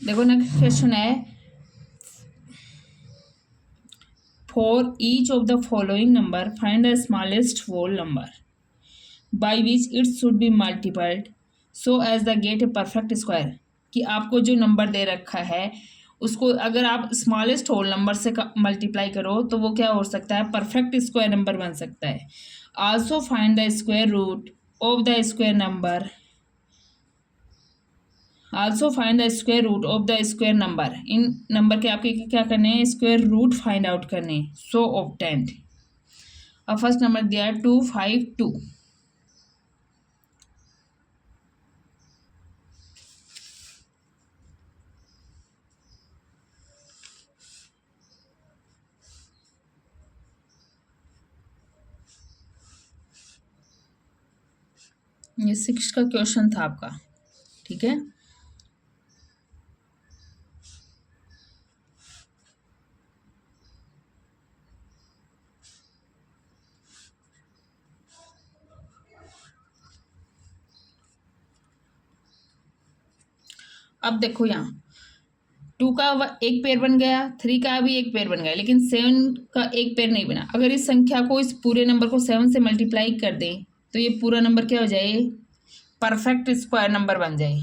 देखो next question है, for each of the following number find the smallest whole number by which it should be multiplied so as the get a perfect square. कि आपको जो number दे रखा है उसको अगर आप स्मॉलेस्ट होल नंबर से मल्टीप्लाई करो तो वो क्या हो सकता है, परफेक्ट स्क्वायर नंबर बन सकता है। Also find the square root of the square number, also find the square root of the square number. इन नंबर के आपके क्या करने हैं, स्क्वायर रूट फाइंड आउट करने। सो ऑब्टेंड, अब फर्स्ट नंबर दिया है 252। ये 6 का क्वेश्चन था आपका, ठीक है। अब देखो यहाँ 2 का एक पेयर बन गया, 3 का भी एक पेयर बन गया, लेकिन 7 का एक पेयर नहीं बना। अगर इस संख्या को, इस पूरे नंबर को 7 से मल्टीप्लाई कर दें तो ये पूरा नंबर क्या हो जाए, परफेक्ट स्क्वायर नंबर बन जाए।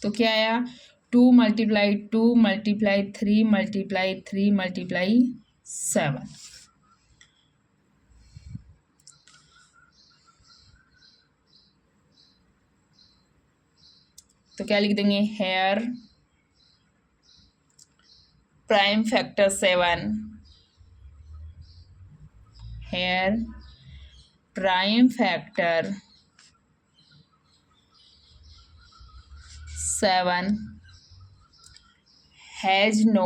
तो क्या आया, 2 × 2 × 3 × 3 × 7। तो क्या लिख देंगे, here prime factor 7, here prime factor 7 has no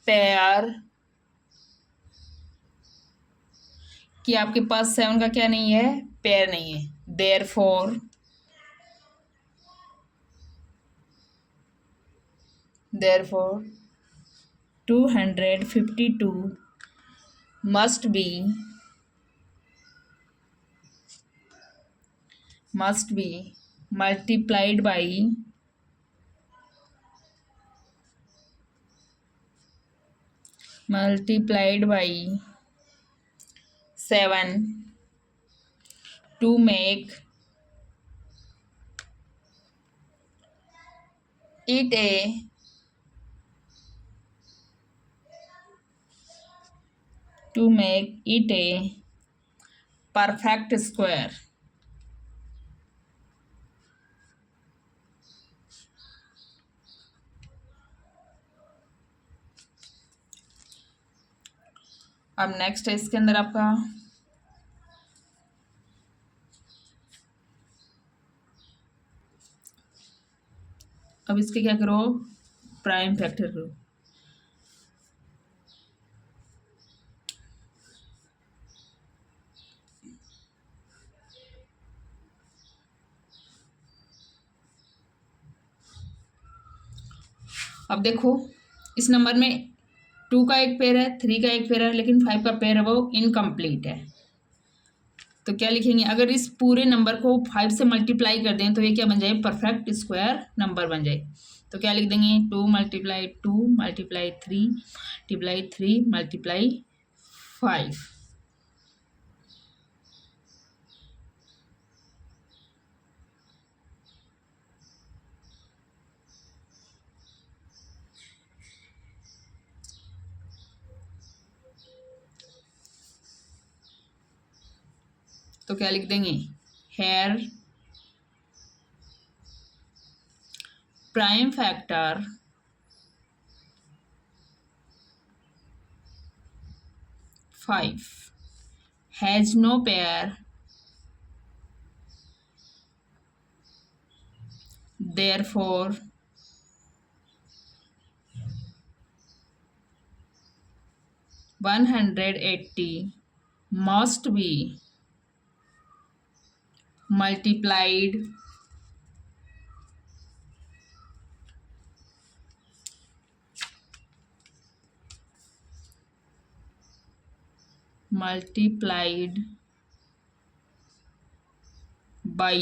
pair. कि आपके पास 7 का क्या नहीं है, पेयर नहीं है। Therefore 252 must be multiplied by 7 to make it a perfect square। अब नेक्स्ट है इसके अंदर आपका, अब इसके क्या करो, प्राइम फैक्टर करो। अब देखो इस नंबर में 2 का एक पेयर है, 3 का एक पेयर है, लेकिन 5 का पेयर है वो इनकम्प्लीट है। तो क्या लिखेंगे, अगर इस पूरे नंबर को 5 से मल्टीप्लाई कर दें तो ये क्या बन जाए, परफेक्ट स्क्वायर नंबर बन जाए। तो क्या लिख देंगे, 2 × 2 × 3 × 3 × 5। तो क्या लिख देंगे, here prime factor 5 has no pair, therefore 180 must be multiplied multiplied by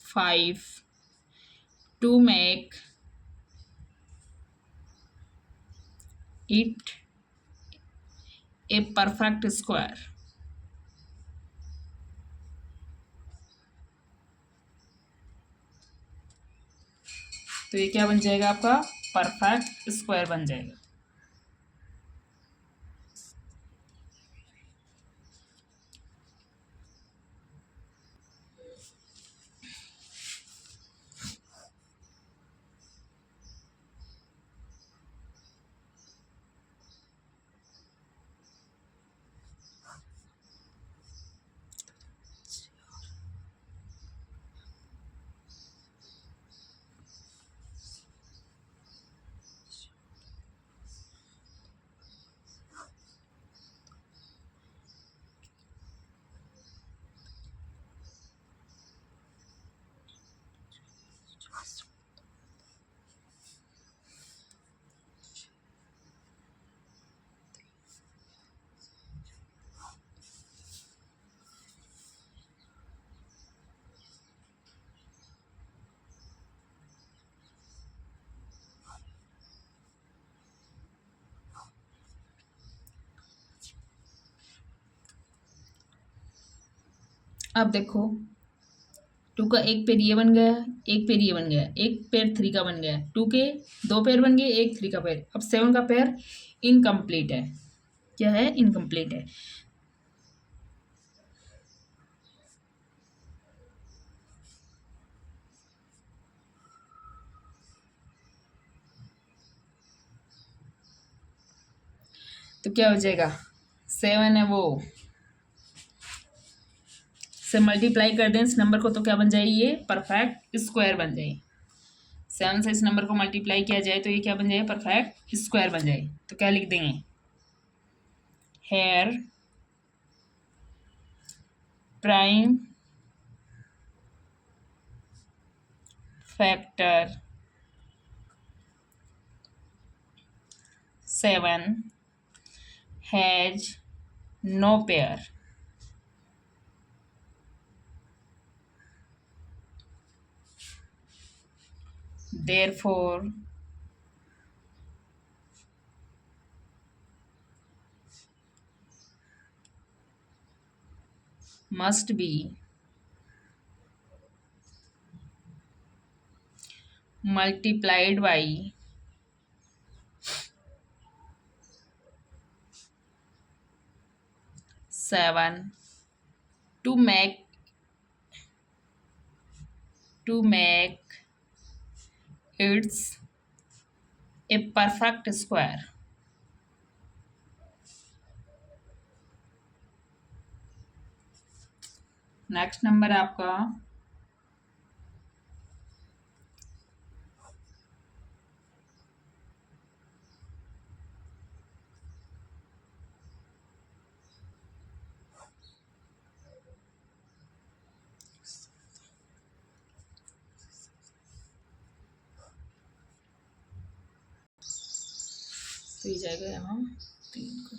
5 to make it a perfect square. तो ये क्या बन जाएगा आपका? परफेक्ट स्क्वायर बन जाएगा। अब देखो, टू का एक पेड़ ये बन गया, एक पेड़ ये बन गया, एक पेड़ थ्री का बन गया, टू के दो पेड़ बन गए, एक थ्री का पेड़। अब सेवन का पेड़ इनकम्प्लीट है। क्या है? इनकम्प्लीट है। तो क्या हो जाएगा? सेवन है वो से मल्टीप्लाई कर दें इस नंबर को तो क्या बन जाएगी? ये परफेक्ट स्क्वायर बन जाएगी। सेवन से इस नंबर को मल्टीप्लाई किया जाए तो ये क्या बन जाएगा? परफेक्ट स्क्वायर बन जाएगी। तो क्या लिख देंगे? Here prime factor 7 has no pair, therefore must be multiplied by 7 to make it's a perfect square. Next number आपका तो ये जाएगा यहाँ 3 को।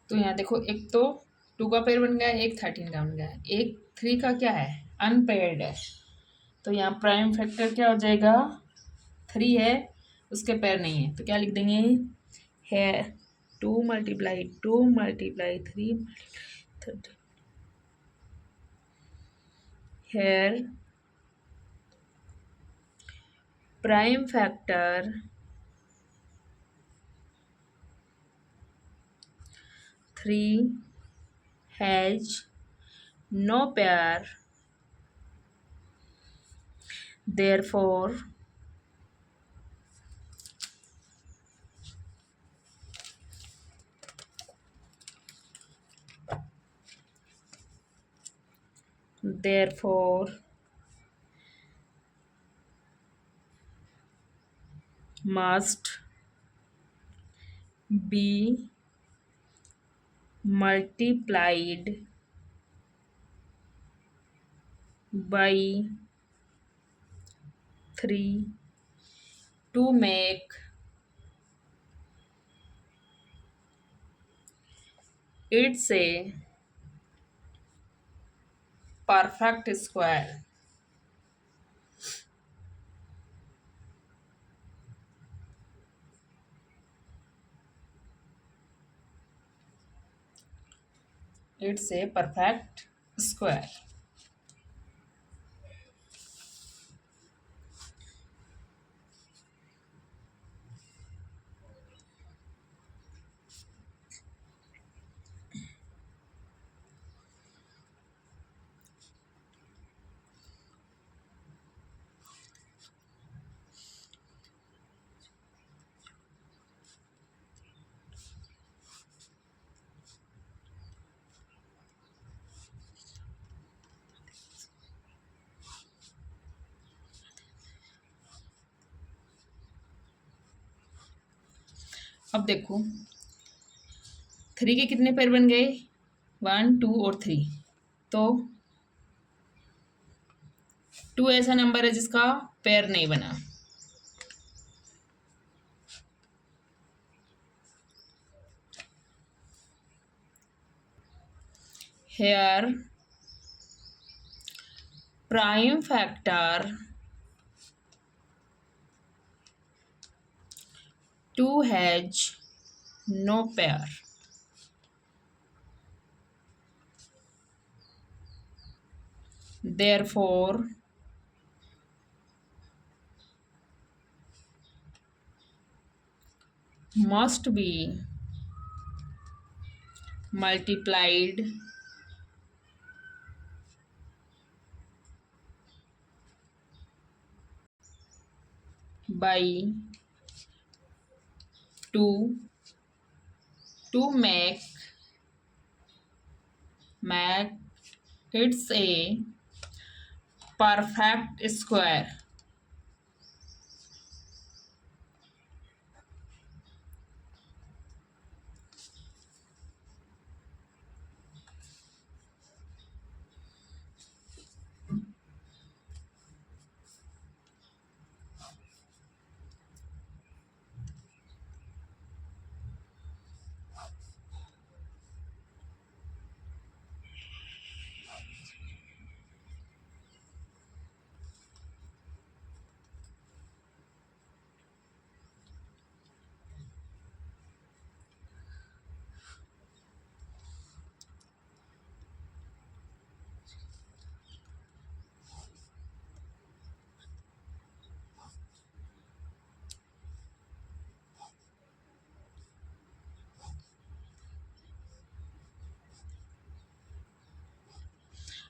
तो यहाँ देखो, एक तो टू का पेयर बन गया, एक 13 का बन गया, एक थ्री का क्या है? अनपेयर्ड है। तो यहाँ प्राइम फैक्टर क्या हो जाएगा? 3 है, उसके पेयर नहीं है। तो क्या लिख देंगे? है 2 × 2 × 3 30 here prime factor 3 has no pair, therefore therefore must be multiplied by 3 to make it's a perfect square. It's a perfect square. अब देखो 3 के कितने पेयर बन गए, 1 2 और 3। तो 2 ऐसा नंबर है जिसका पेयर नहीं बना। Here prime factor 2 has no pair. Therefore must be multiplied by 2 to make it's a perfect square.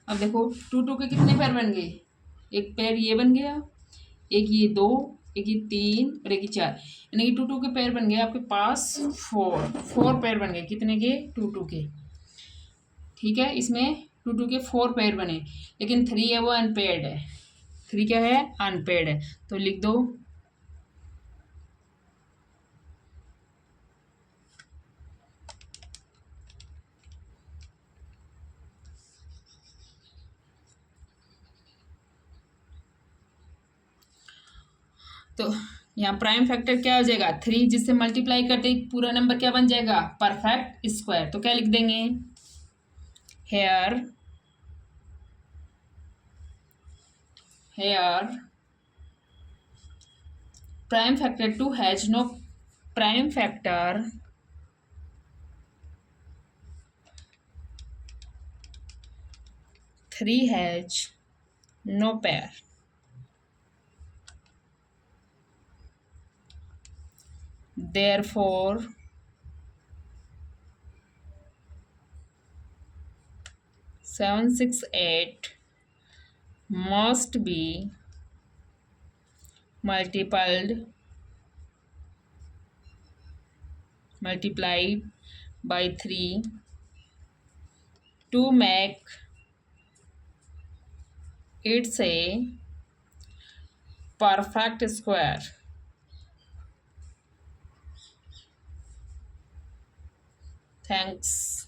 अब देखो 2 2 के कितने पेयर बन गए, एक पेयर ये बन गया, एक ये 2, एक ये 3 और एक ये 4, यानी कि 2 2 के पेयर बन गए आपके पास 4 पेयर बन गए। कितने के, 2 2 के। ठीक है, इसमें 2 2 के 4 पेयर बने, लेकिन 3 है वो अनपेयर्ड है। 3 क्या है, अनपेयर्ड है, तो लिख दो तो यहाँ प्राइम फैक्टर क्या हो जाएगा, 3, जिससे मल्टीप्लाई करते पूरा नंबर क्या बन जाएगा, परफेक्ट स्क्वायर। तो क्या लिख देंगे, hair prime factor 2 has no prime factor 3 has no pair. Therefore 768 must be multiplied by 3 to make it's a perfect square. Thanks.